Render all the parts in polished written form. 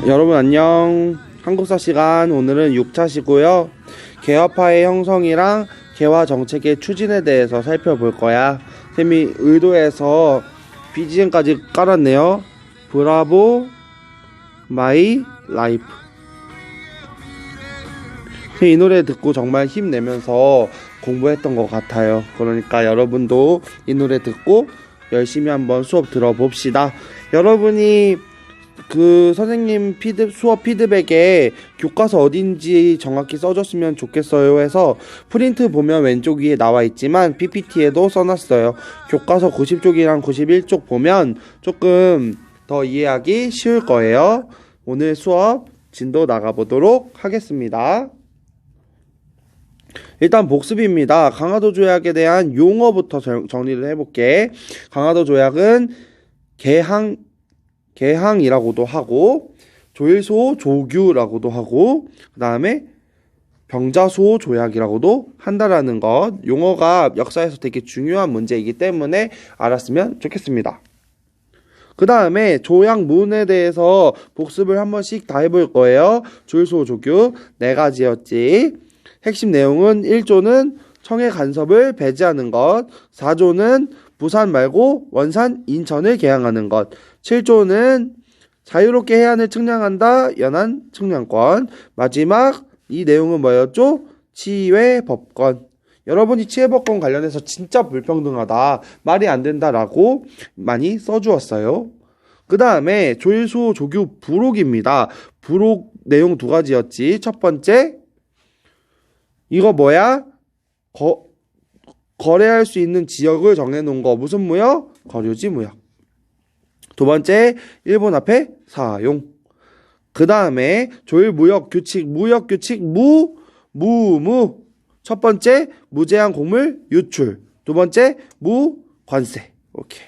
여러분 안녕. 한국사 시간 오늘은 6차시고요. 개화파의 형성이랑 개화 정책의 추진에 대해서 살펴볼 거야. 쌤이 의도해서 BGM까지 깔았네요. 브라보 마이 라이프. 이 노래 듣고 정말 힘내면서 공부했던 것 같아요. 그러니까 여러분도 이 노래 듣고 열심히 한번 수업 들어봅시다. 여러분이 그 선생님 수업 피드백에 교과서 어딘지 정확히 써줬으면 좋겠어요 해서 프린트 보면 왼쪽 위에 나와 있지만 PPT에도 써놨어요. 교과서 90쪽이랑 91쪽 보면 조금 더 이해하기 쉬울 거예요. 오늘 수업 진도 나가보도록 하겠습니다. 일단 복습입니다. 강화도 조약에 대한 용어부터 정리를 해볼게. 강화도 조약은 개항이라고도 하고 조일소 조규라고도 하고 그 다음에 병자수호 조약이라고도 한다라는 것. 용어가 역사에서 되게 중요한 문제이기 때문에 알았으면 좋겠습니다. 그 다음에 조약문에 대해서 복습을 한 번씩 다 해볼 거예요. 조일소 조규 4가지였지. 핵심 내용은 1조는 청해 간섭을 배제하는 것, 4조는 부산 말고 원산, 인천을 개항하는 것, 7조는 자유롭게 해안을 측량한다, 연안 측량권, 마지막 이 내용은 뭐였죠? 치외법권. 여러분이 치외법권 관련해서 진짜 불평등하다, 말이 안 된다라고 많이 써주었어요. 그 다음에 조일소 조규 부록입니다. 부록 내용 2가지였지. 첫 번째, 이거 뭐야? 거래할 수 있는 지역을 정해놓은 거. 무슨 무역? 거류지 무역. 두 번째, 일본 화폐 사용. 그 다음에 조일무역규칙, 무역규칙, 무. 첫 번째, 무제한 곡물 유출. 두 번째, 무관세. 오케이.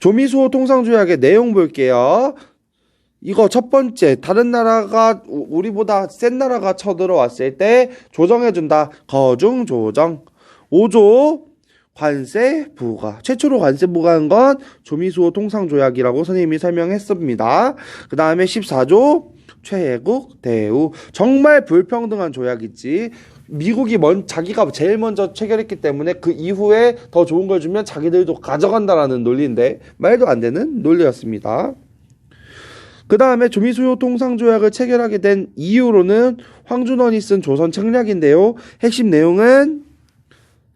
조미수호 통상조약의 내용 볼게요. 이거 첫 번째, 다른 나라가 우리보다 센 나라가 쳐들어왔을 때 조정해준다. 거중 조정. 5조 관세 부과. 최초로 관세 부과한 건 조미수호 통상조약이라고 선생님이 설명했습니다. 그 다음에 14조 최애국 대우. 정말 불평등한 조약이지. 미국이 자기가 제일 먼저 체결했기 때문에 그 이후에 더 좋은 걸 주면 자기들도 가져간다라는 논리인데 말도 안 되는 논리였습니다. 그 다음에 조미수호 통상조약을 체결하게 된 이유로는 황준원이 쓴 조선 책략인데요. 핵심 내용은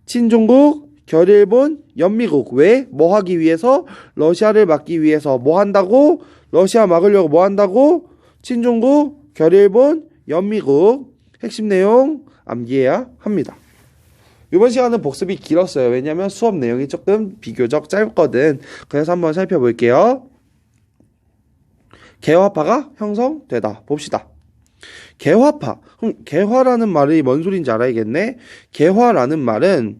친중국, 결일본, 연미국. 왜? 뭐 하기 위해서? 러시아를 막기 위해서. 뭐 한다고? 러시아 막으려고 뭐 한다고? 친중국, 결일본, 연미국. 핵심 내용 암기해야 합니다. 이번 시간은 복습이 길었어요. 왜냐면 수업 내용이 조금 비교적 짧거든. 그래서 한번 살펴볼게요. 개화파가 형성되다. 봅시다. 개화파. 그럼 개화라는 말이 뭔 소린지 알아야겠네. 개화라는 말은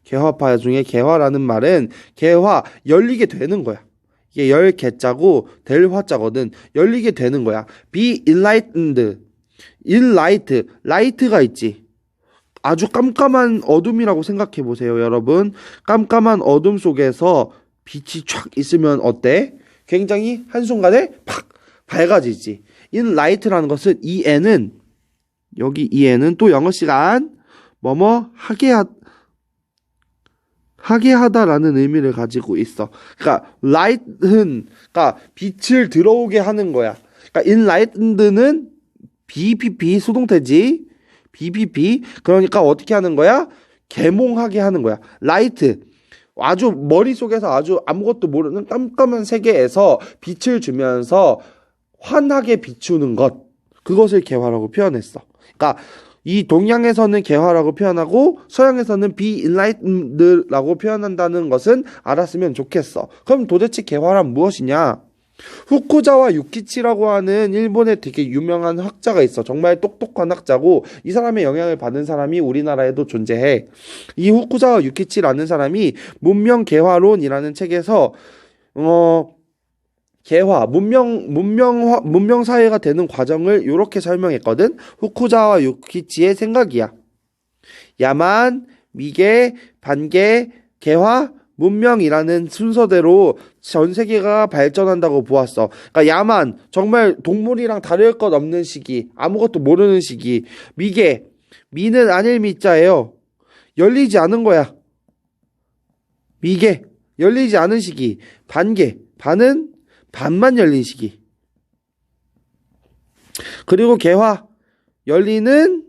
개화파 중에 개화라는 말은 개화 열리게 되는 거야. 이게 열 개자고 될 화자거든. 열리게 되는 거야. Be enlightened. enlight. light가 있지. 아주 깜깜한 어둠이라고 생각해 보세요, 여러분. 깜깜한 어둠 속에서 빛이 촥 있으면 어때? 굉장히 한순간에 팍 밝아지지. enlight라는 것은 여기 EN은 또 영어 시간 뭐뭐 하게 하다라는 의미를 가지고 있어. 그러니까 light은 그러니까 빛을 들어오게 하는 거야. 그러니까 enlightened는 BPP 수동태지. BPP. 그러니까 어떻게 하는 거야? 개몽하게 하는 거야. light. 아주 머릿속에서 아주 아무것도 모르는 깜깜한 세계에서 빛을 주면서 환하게 비추는 것. 그것을 개화라고 표현했어. 그러니까 이 동양에서는 개화라고 표현하고 서양에서는 be enlightened라고 표현한다는 것은 알았으면 좋겠어. 그럼 도대체 개화란 무엇이냐? 후쿠자와 유키치라고 하는 일본의 되게 유명한 학자가 있어. 정말 똑똑한 학자고 이 사람의 영향을 받은 사람이 우리나라에도 존재해. 이 후쿠자와 유키치라는 사람이 문명 개화론이라는 책에서 개화, 문명 사회가 되는 과정을 이렇게 설명했거든. 후쿠자와 유키치의 생각이야. 야만, 미개, 반개, 개화, 문명이라는 순서대로 전 세계가 발전한다고 보았어. 그러니까 야만, 정말 동물이랑 다를 것 없는 시기, 아무것도 모르는 시기. 미개, 미는 아닐 미자예요. 열리지 않은 거야. 미개, 열리지 않은 시기. 반개, 반은 반만 열린 시기. 그리고 개화, 열림이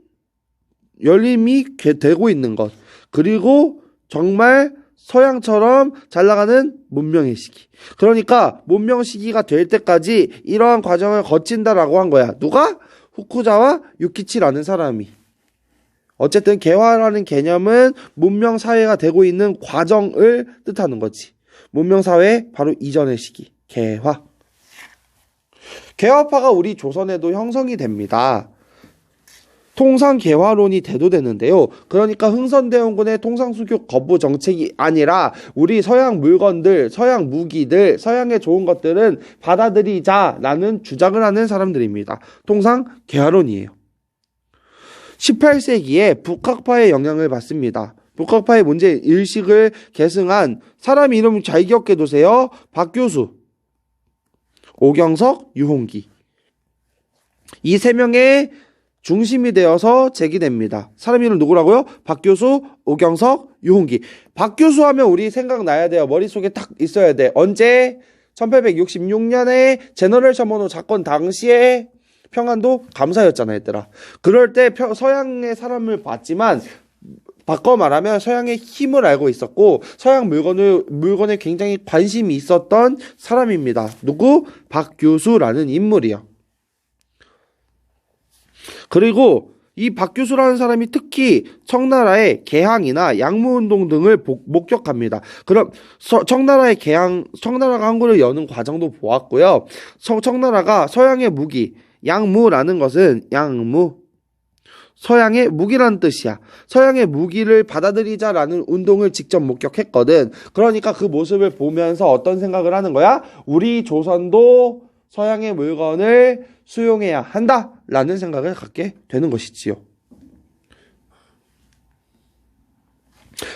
되고 있는 것. 그리고 정말 서양처럼 잘 나가는 문명의 시기. 그러니까 문명 시기가 될 때까지 이러한 과정을 거친다라고 한 거야. 누가? 후쿠자와 유키치라는 사람이. 어쨌든 개화라는 개념은 문명 사회가 되고 있는 과정을 뜻하는 거지. 문명 사회 바로 이전의 시기. 개화. 개화파가 우리 조선에도 형성이 됩니다. 통상개화론이 대두되는데요. 그러니까 흥선대원군의 통상수교 거부 정책이 아니라 우리 서양 물건들, 서양 무기들, 서양의 좋은 것들은 받아들이자라는 주장을 하는 사람들입니다. 통상개화론이에요. 18세기에 북학파의 영향을 받습니다. 북학파의 문제 일식을 계승한 사람 이름 잘 기억해 두세요. 박교수, 오경석, 유홍기. 이 세 명의 중심이 되어서 제기됩니다. 사람 이름 누구라고요? 박교수, 오경석, 유홍기. 박교수 하면 우리 생각나야 돼요. 머릿속에 딱 있어야 돼. 언제? 1866년에 제너럴 셔먼호 사건 당시에 평안도 감사였잖아, 얘들아. 그럴 때 서양의 사람을 봤지만 바꿔 말하면 서양의 힘을 알고 있었고 서양 물건에 굉장히 관심이 있었던 사람입니다. 누구? 박교수라는 인물이요. 그리고 이 박교수라는 사람이 특히 청나라의 개항이나 양무운동 등을 목격합니다. 그럼 청나라의 청나라가 한국을 여는 과정도 보았고요. 청나라가 서양의 무기, 양무라는 것은 서양의 무기라는 뜻이야. 서양의 무기를 받아들이자라는 운동을 직접 목격했거든. 그러니까 그 모습을 보면서 어떤 생각을 하는 거야? 우리 조선도 서양의 물건을 수용해야 한다라는 생각을 갖게 되는 것이지요.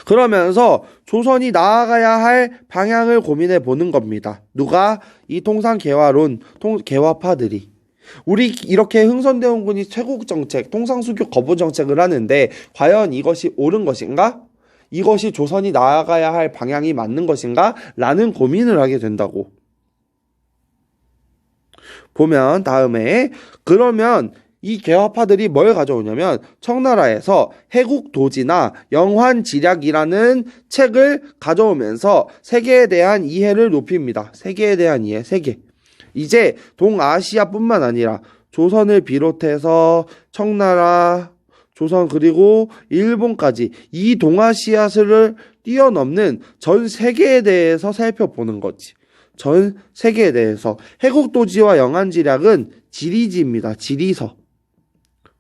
그러면서 조선이 나아가야 할 방향을 고민해 보는 겁니다. 누가? 이 통상개화론, 개화파들이. 우리 이렇게 흥선대원군이 쇄국정책, 통상수교 거부정책을 하는데 과연 이것이 옳은 것인가? 이것이 조선이 나아가야 할 방향이 맞는 것인가? 라는 고민을 하게 된다고. 보면 다음에 그러면 이 개화파들이 뭘 가져오냐면 청나라에서 해국도지나 영환지략이라는 책을 가져오면서 세계에 대한 이해를 높입니다. 세계에 대한 이해, 세계. 이제 동아시아뿐만 아니라 조선을 비롯해서 청나라, 조선 그리고 일본까지 이 동아시아를 뛰어넘는 전 세계에 대해서 살펴보는 거지. 전 세계에 대해서. 해국도지와 영환지략은 지리지입니다. 지리서.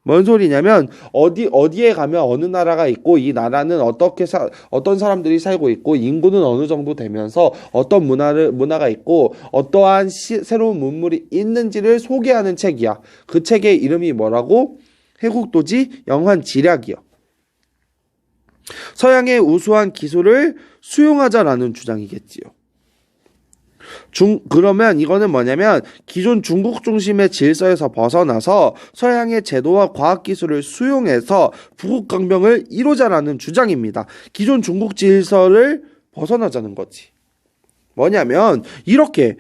뭔 소리냐면 어디에 가면 어느 나라가 있고 이 나라는 어떤 사람들이 살고 있고 인구는 어느 정도 되면서 어떤 문화가 있고 어떠한 새로운 문물이 있는지를 소개하는 책이야. 그 책의 이름이 뭐라고? 해국도지 영환지략이요. 서양의 우수한 기술을 수용하자라는 주장이겠지요. 그러면 이거는 뭐냐면 기존 중국 중심의 질서에서 벗어나서 서양의 제도와 과학기술을 수용해서 부국강병을 이루자라는 주장입니다. 기존 중국 질서를 벗어나자는 거지. 뭐냐면 이렇게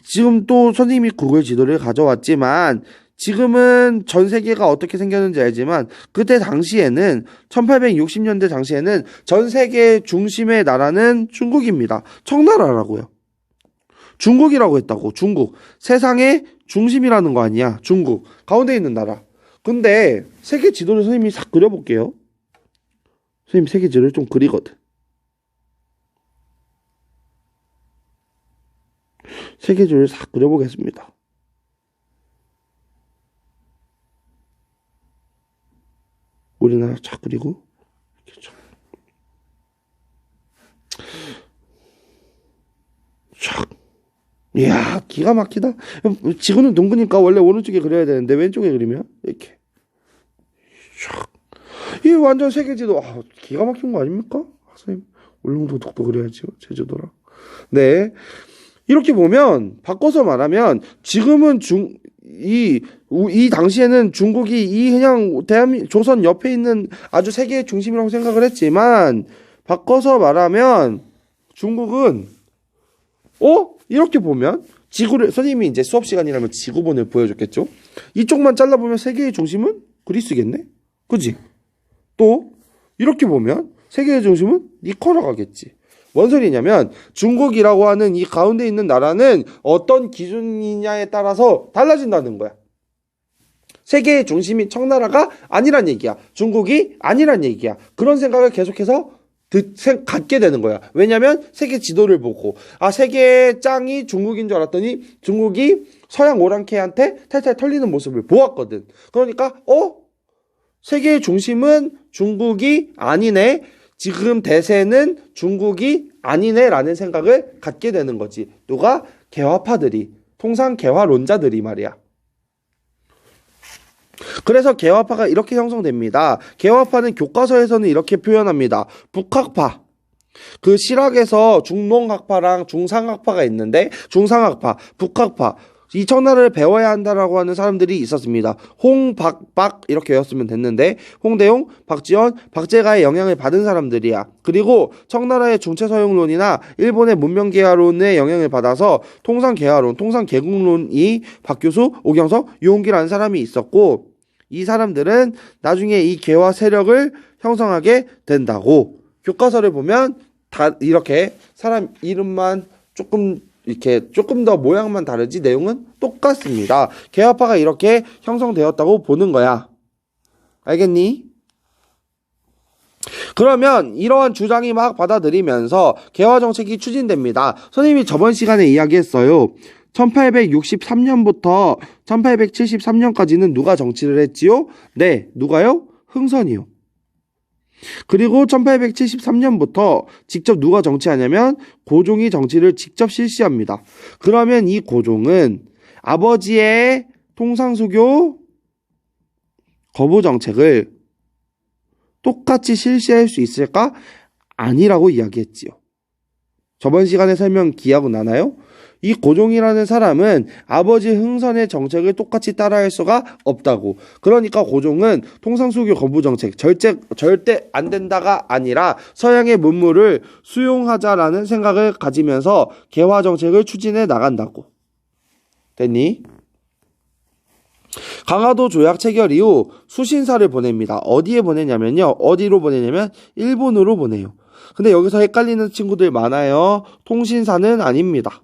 지금 또 선생님이 구글 지도를 가져왔지만 지금은 전 세계가 어떻게 생겼는지 알지만 그때 당시에는 1860년대 당시에는 전 세계 중심의 나라는 중국입니다. 청나라라고요. 중국이라고 했다고. 중국. 세상의 중심이라는 거 아니야. 중국. 가운데 있는 나라. 근데 세계 지도를 선생님이 싹 그려볼게요. 선생님 세계 지도를 좀 그리거든. 세계 지도를 싹 그려보겠습니다. 우리나라 쫙 그리고 이렇게 쫙. 이야, 기가 막히다. 지구는 둥그니까 원래 오른쪽에 그려야 되는데 왼쪽에 그리면 이렇게 쫙. 이 완전 세계지도 기가 막힌 거 아닙니까? 선생님 울릉도 독도 그려야지요. 제주도랑. 네. 이렇게 보면 바꿔서 말하면 지금은 이 당시에는 중국이 이 그냥 조선 옆에 있는 아주 세계의 중심이라고 생각을 했지만 바꿔서 말하면 중국은 이렇게 보면 지구를 선생님이 이제 수업 시간이라면 지구본을 보여줬겠죠. 이쪽만 잘라보면 세계의 중심은 그리스겠네. 그지? 또 이렇게 보면 세계의 중심은 니카라과겠지. 뭔 소리냐면 중국이라고 하는 이 가운데 있는 나라는 어떤 기준이냐에 따라서 달라진다는 거야. 세계의 중심이 청나라가 아니란 얘기야. 중국이 아니란 얘기야. 그런 생각을 계속해서 갖게 되는 거야. 왜냐면 세계 지도를 보고 세계의 짱이 중국인 줄 알았더니 중국이 서양 오랑캐한테 탈탈 털리는 모습을 보았거든. 그러니까 세계의 중심은 중국이 아니네. 지금 대세는 중국이 아니네 라는 생각을 갖게 되는 거지. 누가? 개화파들이. 통상 개화론자들이 말이야. 그래서 개화파가 이렇게 형성됩니다. 개화파는 교과서에서는 이렇게 표현합니다. 북학파. 그 실학에서 중농학파랑 중상학파가 있는데 중상학파, 북학파. 이 청나라를 배워야 한다라고 하는 사람들이 있었습니다. 홍, 박 이렇게 외웠으면 됐는데 홍대용, 박지원, 박제가의 영향을 받은 사람들이야. 그리고 청나라의 중체서용론이나 일본의 문명개화론의 영향을 받아서 통상개화론, 통상개국론이 박교수, 오경석, 유홍기라는 사람이 있었고 이 사람들은 나중에 이 개화 세력을 형성하게 된다고. 교과서를 보면 다 이렇게 사람 이름만 조금 더 모양만 다르지 내용은 똑같습니다. 개화파가 이렇게 형성되었다고 보는 거야. 알겠니? 그러면 이러한 주장이 막 받아들이면서 개화 정책이 추진됩니다. 선생님이 저번 시간에 이야기했어요. 1863년부터 1873년까지는 누가 정치를 했지요? 네, 누가요? 흥선이요. 그리고 1873년부터 직접 누가 정치하냐면 고종이 정치를 직접 실시합니다. 그러면 이 고종은 아버지의 통상수교 거부 정책을 똑같이 실시할 수 있을까? 아니라고 이야기했지요. 저번 시간에 설명 기억은 나나요? 이 고종이라는 사람은 아버지 흥선의 정책을 똑같이 따라할 수가 없다고. 그러니까 고종은 통상수교 거부 정책 절대 안 된다가 아니라 서양의 문물을 수용하자라는 생각을 가지면서 개화 정책을 추진해 나간다고. 됐니? 강화도 조약 체결 이후 수신사를 보냅니다. 어디에 보내냐면요. 어디로 보내냐면 일본으로 보내요. 근데 여기서 헷갈리는 친구들 많아요. 통신사는 아닙니다.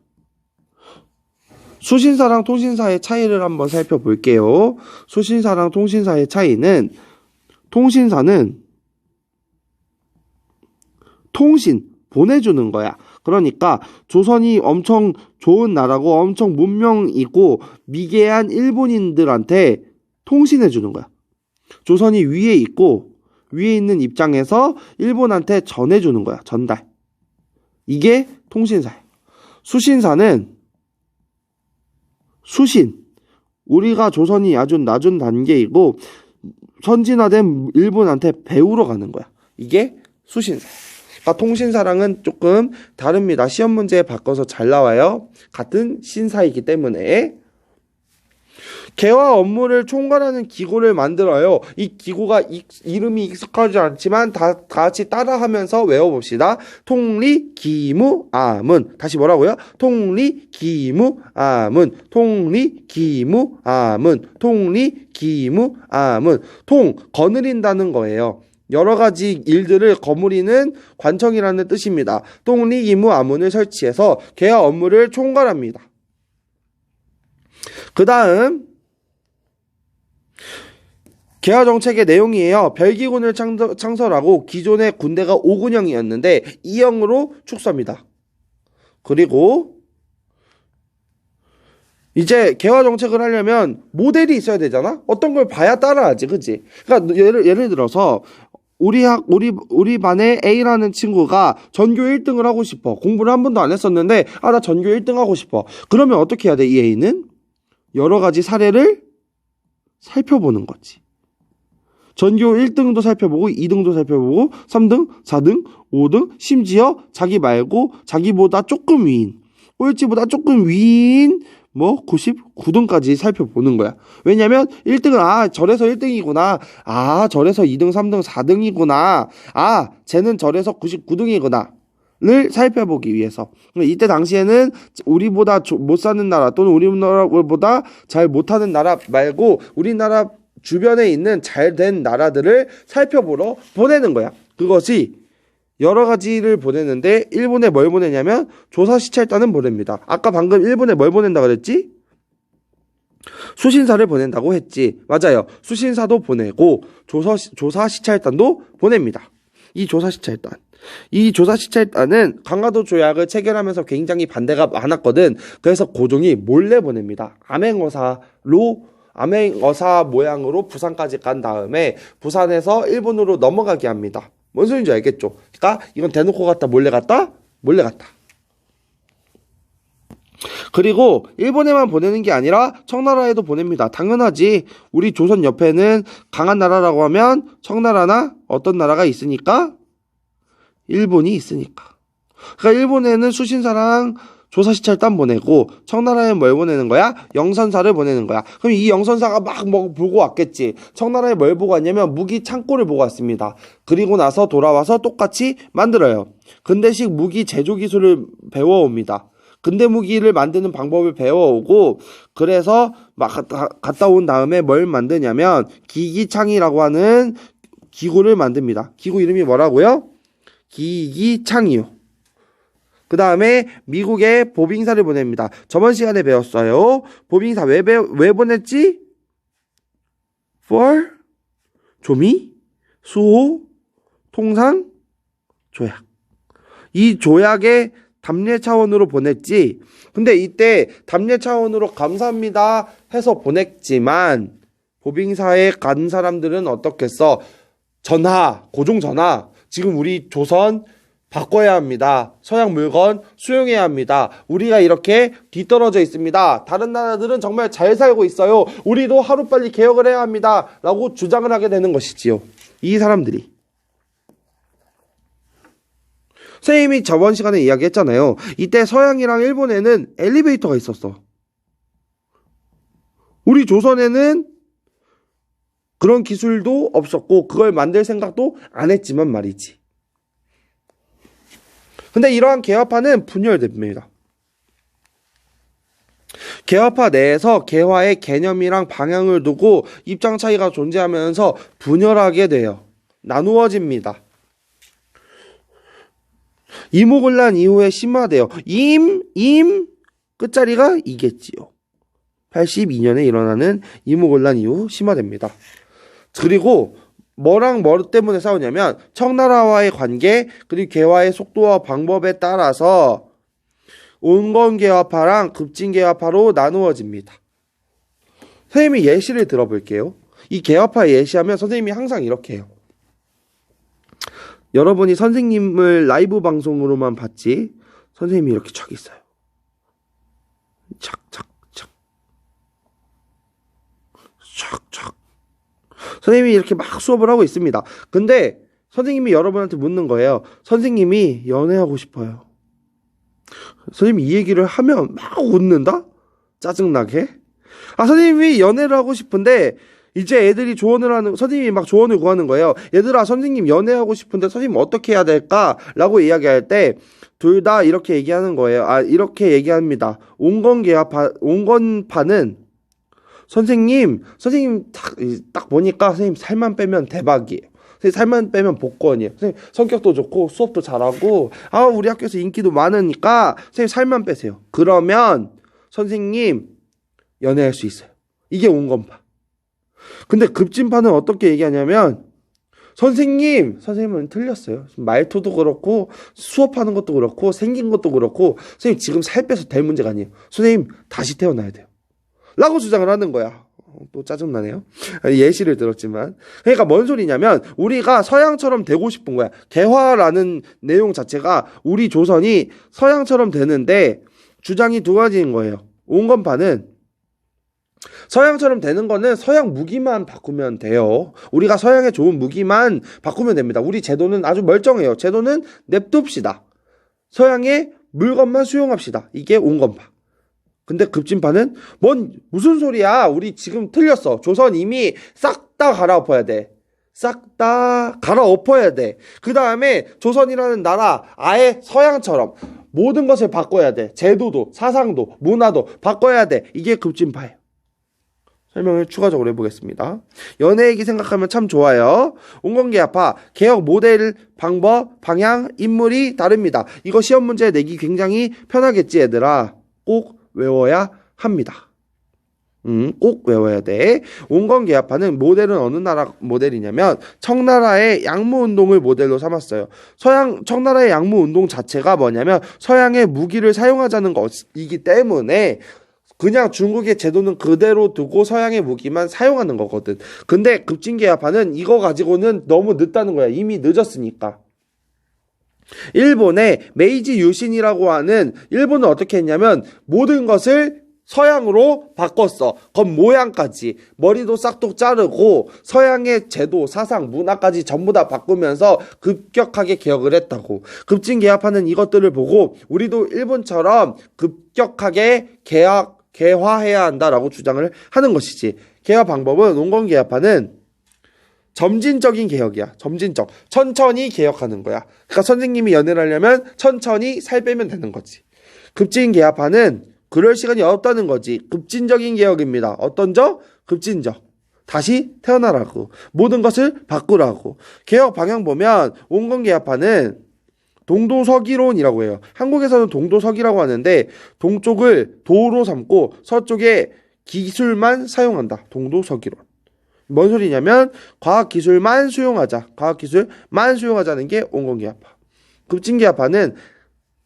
수신사랑 통신사의 차이를 한번 살펴볼게요. 수신사랑 통신사의 차이는 통신사는 보내주는 거야. 그러니까 조선이 엄청 좋은 나라고 엄청 문명 있고 미개한 일본인들한테 통신해주는 거야. 조선이 위에 있고 위에 있는 입장에서 일본한테 전해주는 거야. 전달. 이게 통신사야. 수신사는 우리가 조선이 아주 낮은 단계이고 선진화된 일본한테 배우러 가는 거야. 이게 수신사. 그러니까 통신사랑은 조금 다릅니다. 시험 문제에 바꿔서 잘 나와요. 같은 신사이기 때문에. 개화 업무를 총괄하는 기구를 만들어요. 이 기구가 이름이 익숙하지 않지만 다 같이 따라하면서 외워봅시다. 통리기무아문. 다시 뭐라고요? 통리기무아문. 통리기무아문. 통리기무아문. 거느린다는 거예요. 여러 가지 일들을 거느리는 관청이라는 뜻입니다. 통리기무아문을 설치해서 개화 업무를 총괄합니다. 그 다음 개화 정책의 내용이에요. 별기군을 창설하고 기존의 군대가 5군형이었는데 2형으로 축소합니다. 그리고 이제 개화 정책을 하려면 모델이 있어야 되잖아. 어떤 걸 봐야 따라하지, 그치? 그러니까 예를 들어서 우리 반에 A라는 친구가 전교 1등을 하고 싶어. 공부를 한 번도 안 했었는데 나 전교 1등 하고 싶어. 그러면 어떻게 해야 돼? 이 A는 여러 가지 사례를 살펴보는 거지. 전교 1등도 살펴보고 2등도 살펴보고 3등, 4등, 5등, 심지어 자기 말고 자기보다 조금 위인, 꼴찌보다 조금 위인 99등까지 살펴보는 거야. 왜냐면 1등은 절에서 1등이구나. 절에서 2등, 3등, 4등이구나. 쟤는 절에서 99등이구나. 를 살펴보기 위해서. 이때 당시에는 우리보다 못 사는 나라 또는 우리보다 잘 못하는 나라 말고 우리나라 주변에 있는 잘된 나라들을 살펴보러 보내는 거야. 그것이 여러 가지를 보내는데 일본에 뭘 보내냐면 조사시찰단은 보냅니다. 아까 방금 일본에 뭘 보낸다고 그랬지? 수신사를 보낸다고 했지. 맞아요. 수신사도 보내고 조사시찰단도 보냅니다. 이 조사시찰단은 강화도 조약을 체결하면서 굉장히 반대가 많았거든. 그래서 고종이 몰래 보냅니다. 암행어사 모양으로 부산까지 간 다음에 부산에서 일본으로 넘어가게 합니다. 뭔 소리인지 알겠죠? 그러니까 이건 대놓고 갔다 몰래 갔다? 몰래 갔다. 그리고 일본에만 보내는 게 아니라 청나라에도 보냅니다. 당연하지. 우리 조선 옆에는 강한 나라라고 하면 청나라나 어떤 나라가 있으니까? 일본이 있으니까. 그러니까 일본에는 수신사랑 조사시찰단 보내고 청나라에 뭘 보내는 거야? 영선사를 보내는 거야. 그럼 이 영선사가 막 보고 왔겠지. 청나라에 뭘 보고 왔냐면 무기 창고를 보고 왔습니다. 그리고 나서 돌아와서 똑같이 만들어요. 근대식 무기 제조 기술을 배워옵니다. 근대 무기를 만드는 방법을 배워오고 그래서 막 갔다 온 다음에 뭘 만드냐면 기기창이라고 하는 기구를 만듭니다. 기구 이름이 뭐라고요? 기기창이요. 그 다음에 미국에 보빙사를 보냅니다. 저번 시간에 배웠어요. 보빙사 왜 보냈지? for 조미, 수호, 통상, 조약. 이 조약의 답례 차원으로 보냈지. 근데 이때 답례 차원으로 감사합니다 해서 보냈지만 보빙사에 간 사람들은 어떻겠어? 고종 전하, 지금 우리 조선 바꿔야 합니다. 서양 물건 수용해야 합니다. 우리가 이렇게 뒤떨어져 있습니다. 다른 나라들은 정말 잘 살고 있어요. 우리도 하루빨리 개혁을 해야 합니다. 라고 주장을 하게 되는 것이지요. 이 사람들이. 선생님이 저번 시간에 이야기했잖아요. 이때 서양이랑 일본에는 엘리베이터가 있었어. 우리 조선에는 그런 기술도 없었고 그걸 만들 생각도 안 했지만 말이지. 근데 이러한 개화파는 분열됩니다. 개화파 내에서 개화의 개념이랑 방향을 두고 입장 차이가 존재하면서 분열하게 돼요. 나누어집니다. 이모곤란 이후에 심화돼요. 끝자리가 이겠지요. 82년에 일어나는 이모곤란 이후 심화됩니다. 그리고 뭐랑 뭐 때문에 싸우냐면 청나라와의 관계 그리고 개화의 속도와 방법에 따라서 온건개화파랑 급진개화파로 나누어집니다. 선생님이 예시를 들어볼게요. 이 개화파 예시하면 선생님이 항상 이렇게 해요. 여러분이 선생님을 라이브 방송으로만 봤지 선생님이 이렇게 척 있어요. 착착착 착착 선생님이 이렇게 막 수업을 하고 있습니다. 근데 선생님이 여러분한테 묻는 거예요. 선생님이 연애하고 싶어요. 선생님이 이 얘기를 하면 막 웃는다? 짜증나게. 선생님이 연애를 하고 싶은데 이제 애들이 선생님이 막 조언을 구하는 거예요. 얘들아, 선생님 연애하고 싶은데 선생님 어떻게 해야 될까? 라고 이야기할 때 둘 다 이렇게 얘기하는 거예요. 이렇게 얘기합니다. 온건파는 선생님 딱 보니까 선생님 살만 빼면 대박이에요. 선생님 살만 빼면 복권이에요. 선생님 성격도 좋고 수업도 잘하고 우리 학교에서 인기도 많으니까 선생님 살만 빼세요. 그러면 선생님 연애할 수 있어요. 이게 온건파. 근데 급진파는 어떻게 얘기하냐면 선생님은 틀렸어요. 말투도 그렇고 수업하는 것도 그렇고 생긴 것도 그렇고 선생님 지금 살 빼서 될 문제가 아니에요. 선생님 다시 태어나야 돼요. 라고 주장을 하는 거야. 또 짜증나네요. 예시를 들었지만. 그러니까 뭔 소리냐면 우리가 서양처럼 되고 싶은 거야. 개화라는 내용 자체가 우리 조선이 서양처럼 되는데 주장이 두 가지인 거예요. 온건파는 서양처럼 되는 거는 서양 무기만 바꾸면 돼요. 우리가 서양의 좋은 무기만 바꾸면 됩니다. 우리 제도는 아주 멀쩡해요. 제도는 냅둡시다. 서양의 물건만 수용합시다. 이게 온건파. 근데 급진파는 무슨 소리야? 우리 지금 틀렸어. 조선 이미 싹 다 갈아엎어야 돼. 싹 다 갈아엎어야 돼. 그 다음에 조선이라는 나라 아예 서양처럼 모든 것을 바꿔야 돼. 제도도 사상도 문화도 바꿔야 돼. 이게 급진파예요. 설명을 추가적으로 해보겠습니다. 연애 얘기 생각하면 참 좋아요. 온건개혁파, 개혁 모델, 방법, 방향, 인물이 다릅니다. 이거 시험 문제 내기 굉장히 편하겠지 얘들아. 꼭 외워야 합니다. 꼭 외워야 돼. 온건개혁파는 모델은 어느 나라 모델이냐면 청나라의 양무운동을 모델로 삼았어요. 청나라의 양무운동 자체가 뭐냐면 서양의 무기를 사용하자는 것이기 때문에 그냥 중국의 제도는 그대로 두고 서양의 무기만 사용하는 거거든. 근데 급진개혁파는 이거 가지고는 너무 늦다는 거야. 이미 늦었으니까. 일본의 메이지 유신이라고 하는 일본은 어떻게 했냐면 모든 것을 서양으로 바꿨어. 겉모양까지. 머리도 싹둑 자르고 서양의 제도, 사상, 문화까지 전부 다 바꾸면서 급격하게 개혁을 했다고. 급진개혁파는 이것들을 보고 우리도 일본처럼 급격하게 개화해야 한다라고 주장을 하는 것이지. 개화 방법은 온건개혁파는 점진적인 개혁이야. 점진적. 천천히 개혁하는 거야. 그러니까 선생님이 연애를 하려면 천천히 살 빼면 되는 거지. 급진개혁파는 그럴 시간이 없다는 거지. 급진적인 개혁입니다. 어떤적? 급진적. 다시 태어나라고. 모든 것을 바꾸라고. 개혁 방향 보면 온건개혁파는 동도서기론이라고 해요. 한국에서는 동도서기라고 하는데 동쪽을 도로 삼고 서쪽에 기술만 사용한다. 동도서기론. 뭔 소리냐면 과학기술만 수용하자. 과학기술만 수용하자는 게 온건개혁파. 급진개혁파는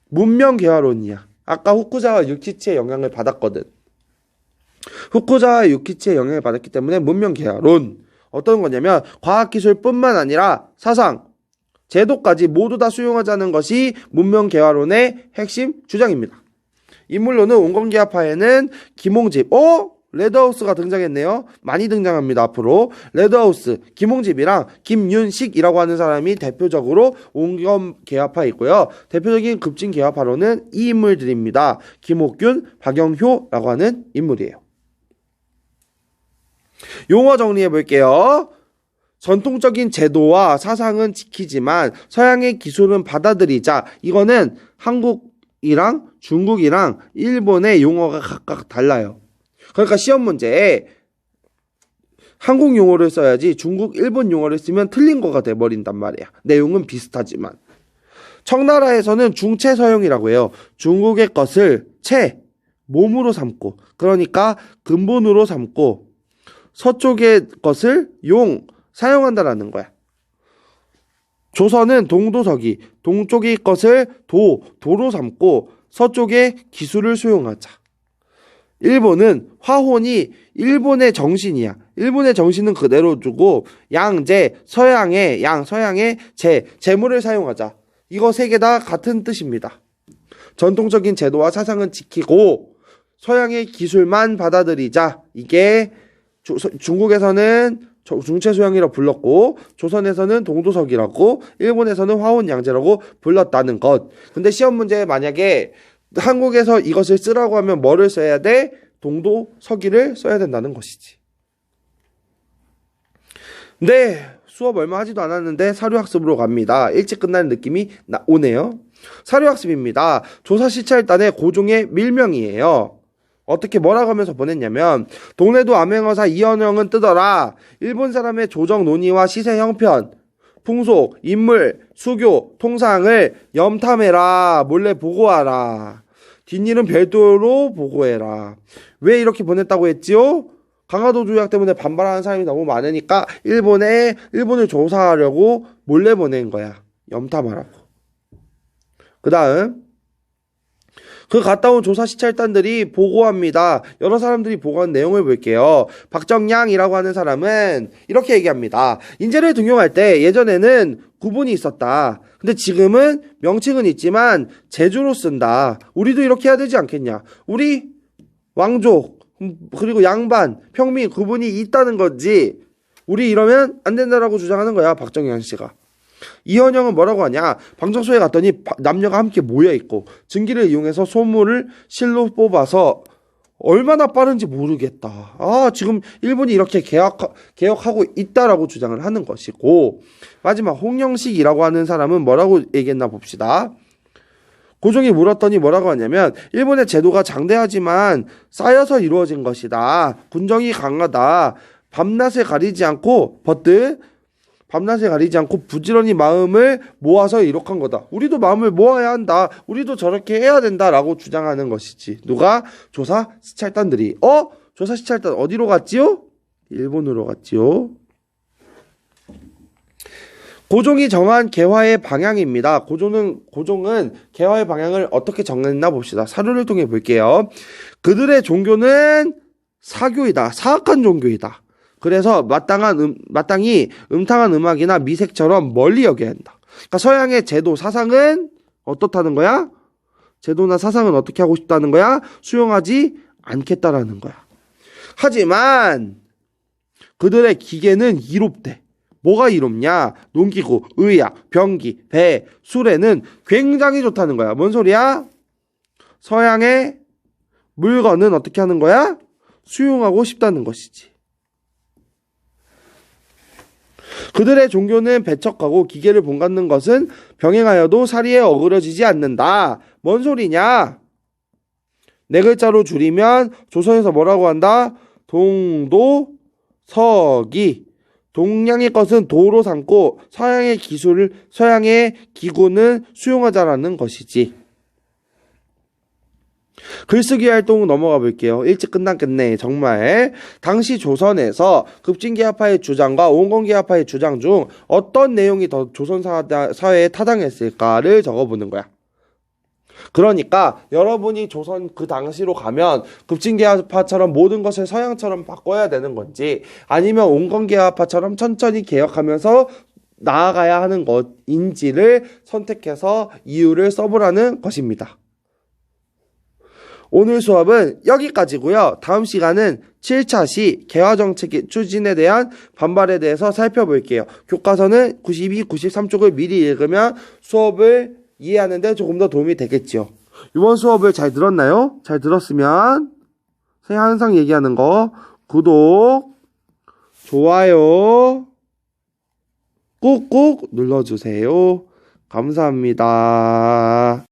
문명개화론이야. 아까 후쿠자와 유키치의 영향을 받았거든. 후쿠자와 유키치의 영향을 받았기 때문에 문명개화론. 어떤 거냐면 과학기술뿐만 아니라 사상, 제도까지 모두 다 수용하자는 것이 문명개화론의 핵심 주장입니다. 인물로는 온건개혁파에는 김홍집, 레드하우스가 등장했네요. 많이 등장합니다. 앞으로 레드하우스, 김홍집이랑 김윤식이라고 하는 사람이 대표적으로 온건개혁파에 있고요. 대표적인 급진개혁파로는 이 인물들입니다. 김옥균, 박영효라고 하는 인물이에요. 용어 정리해 볼게요. 전통적인 제도와 사상은 지키지만 서양의 기술은 받아들이자. 이거는 한국이랑 중국이랑 일본의 용어가 각각 달라요. 그러니까 시험 문제에 한국 용어를 써야지 중국, 일본 용어를 쓰면 틀린 거가 돼버린단 말이야. 내용은 비슷하지만. 청나라에서는 중채서용이라고 해요. 중국의 것을 몸으로 삼고, 그러니까 근본으로 삼고 서쪽의 것을 사용한다라는 거야. 조선은 동도서기, 동쪽의 것을 도로 삼고 서쪽의 기술을 수용하자. 일본은 화혼이 일본의 정신이야. 일본의 정신은 그대로 두고 서양의 재물을 사용하자. 이거 세 개 다 같은 뜻입니다. 전통적인 제도와 사상은 지키고 서양의 기술만 받아들이자. 이게 중국에서는 중채소양이라고 불렀고 조선에서는 동도석이라고 일본에서는 화혼양제라고 불렀다는 것. 근데 시험 문제에 만약에 한국에서 이것을 쓰라고 하면 뭐를 써야 돼? 동도서기를 써야 된다는 것이지. 네, 수업 얼마 하지도 않았는데 사료학습으로 갑니다. 일찍 끝나는 느낌이 오네요. 사료학습입니다. 조사시찰단의 고종의 밀명이에요. 어떻게 뭐라고 하면서 보냈냐면 동래도 암행어사 이현영은 뜨더라. 일본 사람의 조정 논의와 시세 형편, 풍속, 인물, 수교, 통상을 염탐해라. 몰래 보고하라. 뒷일은 별도로 보고해라. 왜 이렇게 보냈다고 했지요? 강화도 조약 때문에 반발하는 사람이 너무 많으니까 일본을 조사하려고 몰래 보낸 거야. 염탐하라고. 그 다음 그 갔다 온 조사 시찰단들이 보고합니다. 여러 사람들이 보고한 내용을 볼게요. 박정량이라고 하는 사람은 이렇게 얘기합니다. 인재를 등용할 때 예전에는 구분이 있었다. 근데 지금은 명칭은 있지만 제주로 쓴다. 우리도 이렇게 해야 되지 않겠냐. 우리 왕족 그리고 양반, 평민 구분이 있다는 거지. 우리 이러면 안 된다라고 주장하는 거야, 박정현 씨가. 이현영은 뭐라고 하냐? 방청소에 갔더니 남녀가 함께 모여 있고 증기를 이용해서 소물을 실로 뽑아서 얼마나 빠른지 모르겠다. 지금 일본이 이렇게 개혁하고 있다라고 주장을 하는 것이고, 마지막 홍영식이라고 하는 사람은 뭐라고 얘기했나 봅시다. 고종이 물었더니 뭐라고 하냐면, 일본의 제도가 장대하지만 쌓여서 이루어진 것이다. 군정이 강하다. 밤낮을 가리지 않고 부지런히 마음을 모아서 이룩한 거다. 우리도 마음을 모아야 한다. 우리도 저렇게 해야 된다라고 주장하는 것이지. 누가? 조사 시찰단들이. 조사 시찰단 어디로 갔지요? 일본으로 갔지요. 고종이 정한 개화의 방향입니다. 고종은 개화의 방향을 어떻게 정했나 봅시다. 사료를 통해 볼게요. 그들의 종교는 사교이다. 사악한 종교이다. 그래서 마땅히 음탕한 음악이나 미색처럼 멀리 여겨야 한다. 그러니까 서양의 제도 사상은 어떻다는 거야? 제도나 사상은 어떻게 하고 싶다는 거야? 수용하지 않겠다라는 거야. 하지만 그들의 기계는 이롭대. 뭐가 이롭냐? 농기구, 의약, 병기, 배, 수레는 굉장히 좋다는 거야. 뭔 소리야? 서양의 물건은 어떻게 하는 거야? 수용하고 싶다는 것이지. 그들의 종교는 배척하고 기계를 본받는 것은 병행하여도 사리에 어그러지지 않는다. 뭔 소리냐? 네 글자로 줄이면 조선에서 뭐라고 한다? 동도 서기. 동양의 것은 도로 삼고 서양의 기구는 수용하자라는 것이지. 글쓰기 활동 넘어가 볼게요. 일찍 끝났겠네. 정말. 당시 조선에서 급진개화파의 주장과 온건개화파의 주장 중 어떤 내용이 더 조선 사회에 타당했을까를 적어보는 거야. 그러니까 여러분이 조선 그 당시로 가면 급진개화파처럼 모든 것을 서양처럼 바꿔야 되는 건지, 아니면 온건개화파처럼 천천히 개혁하면서 나아가야 하는 것인지를 선택해서 이유를 써보라는 것입니다. 오늘 수업은 여기까지고요. 다음 시간은 7차 시 개화정책 추진에 대한 반발에 대해서 살펴볼게요. 교과서는 92, 93쪽을 미리 읽으면 수업을 이해하는데 조금 더 도움이 되겠죠. 이번 수업을 잘 들었나요? 잘 들었으면 제가 항상 얘기하는 거 구독, 좋아요 꾹꾹 눌러주세요. 감사합니다.